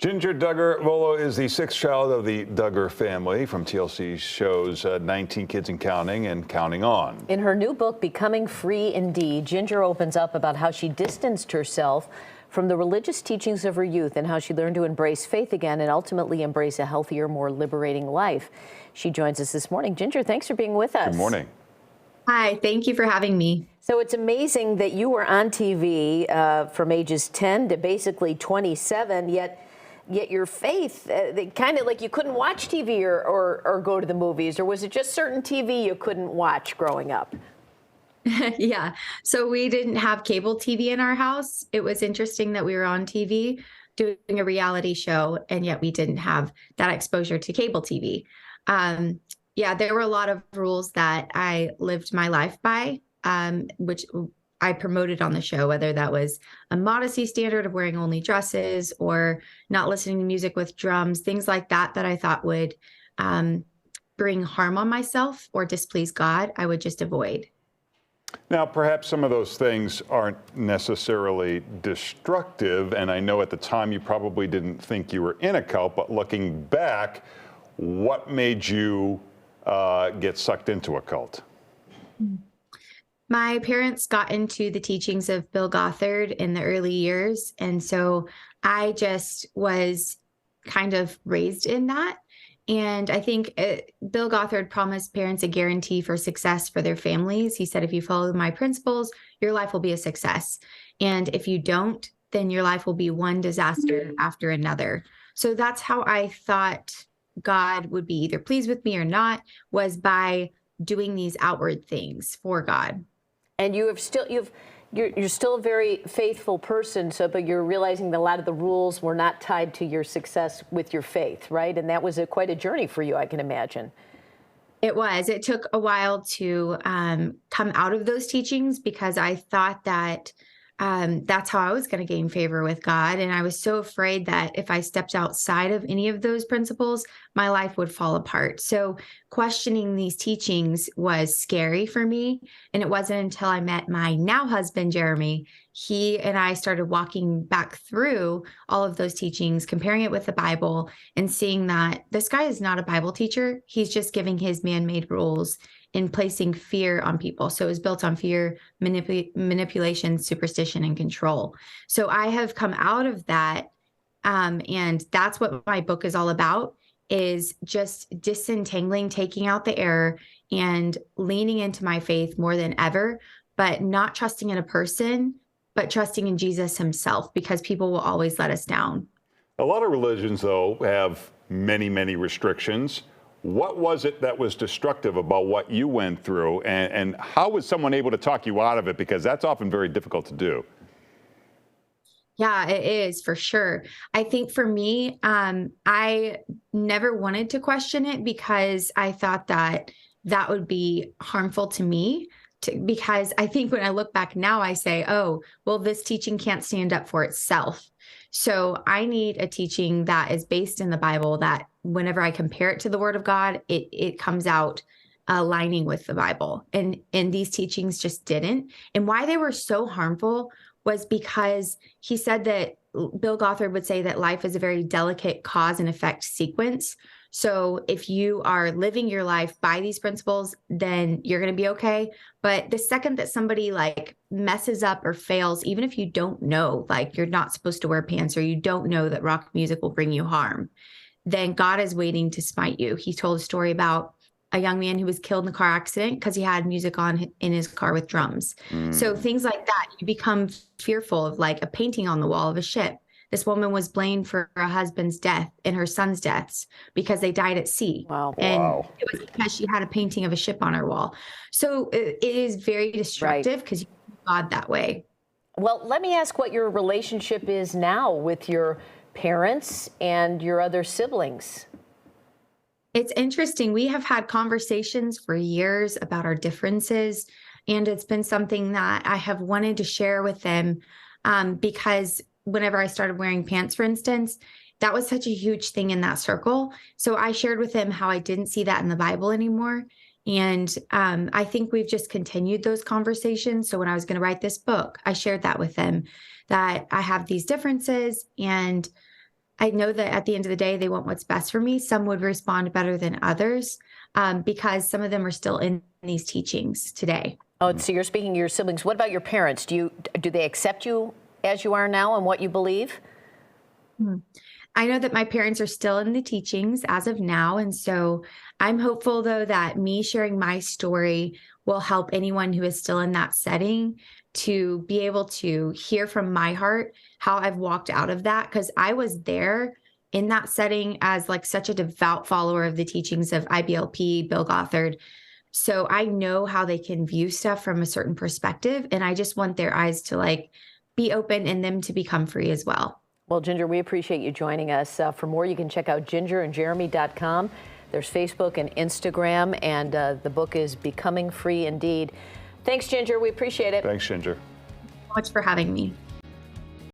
Ginger Duggar Volo is the sixth child of the Duggar family from TLC shows 19 Kids and Counting On. In her new book, Becoming Free Indeed, Ginger opens up about how she distanced herself from the religious teachings of her youth and how she learned to embrace faith again and ultimately embrace a healthier, more liberating life. She joins us this morning. Ginger, thanks for being with us. Good morning. Hi, thank you for having me. So it's amazing that you were on TV from ages 10 to basically 27, yet your faith, kind of like you couldn't watch TV or go to the movies, or was it just certain TV you couldn't watch growing up? Yeah, so we didn't have cable TV in our house. It was interesting that we were on TV doing a reality show, and yet we didn't have that exposure to cable TV. Yeah, there were a lot of rules that I lived my life by, which I promoted on the show, whether that was a modesty standard of wearing only dresses or not listening to music with drums, things like that, that I thought would bring harm on myself or displease God, I would just avoid. Now, perhaps some of those things aren't necessarily destructive, and I know at the time you probably didn't think you were in a cult, but looking back, what made you get sucked into a cult? My parents got into the teachings of Bill Gothard in the early years, and so I just was kind of raised in that. And I think Bill Gothard promised parents a guarantee for success for their families. He said, if you follow my principles, your life will be a success. And if you don't, then your life will be one disaster after another. So that's how I thought God would be either pleased with me or not, was by doing these outward things for God. And you're still a very faithful person, but you're realizing that a lot of the rules were not tied to your success with your faith, right? And that was quite a journey for you, I can imagine. It was. It took a while to come out of those teachings because I thought that that's how I was going to gain favor with God. And I was so afraid that if I stepped outside of any of those principles, my life would fall apart. So questioning these teachings was scary for me. And it wasn't until I met my now husband, Jeremy, he and I started walking back through all of those teachings, comparing it with the Bible and seeing that this guy is not a Bible teacher. He's just giving his man-made rules in placing fear on people. So it was built on fear, manipulation, superstition, and control. So I have come out of that. And that's what my book is all about, is just disentangling, taking out the error and leaning into my faith more than ever, but not trusting in a person, but trusting in Jesus himself, because people will always let us down. A lot of religions, though, have many, many restrictions. What was it that was destructive about what you went through, and how was someone able to talk you out of it? Because that's often very difficult to do. Yeah, it is for sure. I think for me, I never wanted to question it because I thought that that would be harmful to me. Because I think when I look back now, I say, oh, well, this teaching can't stand up for itself. So I need a teaching that is based in the Bible, that whenever I compare it to the Word of God, it comes out aligning with the Bible. And these teachings just didn't. And why they were so harmful was because he said that Bill Gothard would say that life is a very delicate cause and effect sequence. So if you are living your life by these principles, then you're going to be okay. But the second that somebody like messes up or fails, even if you don't know, like you're not supposed to wear pants, or you don't know that rock music will bring you harm, then God is waiting to smite you. He told a story about a young man who was killed in a car accident because he had music on in his car with drums. So things like that, you become fearful of, like a painting on the wall of a ship. This woman was blamed for her husband's death and her son's deaths because they died at sea. Wow. And it was because she had a painting of a ship on her wall. So it is very destructive because you see God that way. Well, let me ask what your relationship is now with your parents and your other siblings. It's interesting. We have had conversations for years about our differences, and it's been something that I have wanted to share with them because whenever I started wearing pants, for instance, that was such a huge thing in that circle. So I shared with him how I didn't see that in the Bible anymore. And I think we've just continued those conversations. So when I was going to write this book, I shared that with them, that I have these differences, and I know that at the end of the day, they want what's best for me. Some would respond better than others because some of them are still in these teachings today. Oh, so you're speaking to your siblings. What about your parents? Do they accept you as you are now and what you believe? I know that my parents are still in the teachings as of now. And so I'm hopeful, though, that me sharing my story will help anyone who is still in that setting to be able to hear from my heart how I've walked out of that. Because I was there in that setting as like such a devout follower of the teachings of IBLP, Bill Gothard. So I know how they can view stuff from a certain perspective. And I just want their eyes to like be open and them to become free as well. Well, Ginger, we appreciate you joining us. For more, you can check out gingerandjeremy.com. There's Facebook and Instagram, and the book is Becoming Free Indeed. Thanks, Ginger. We appreciate it. Thanks, Ginger. So much for having me.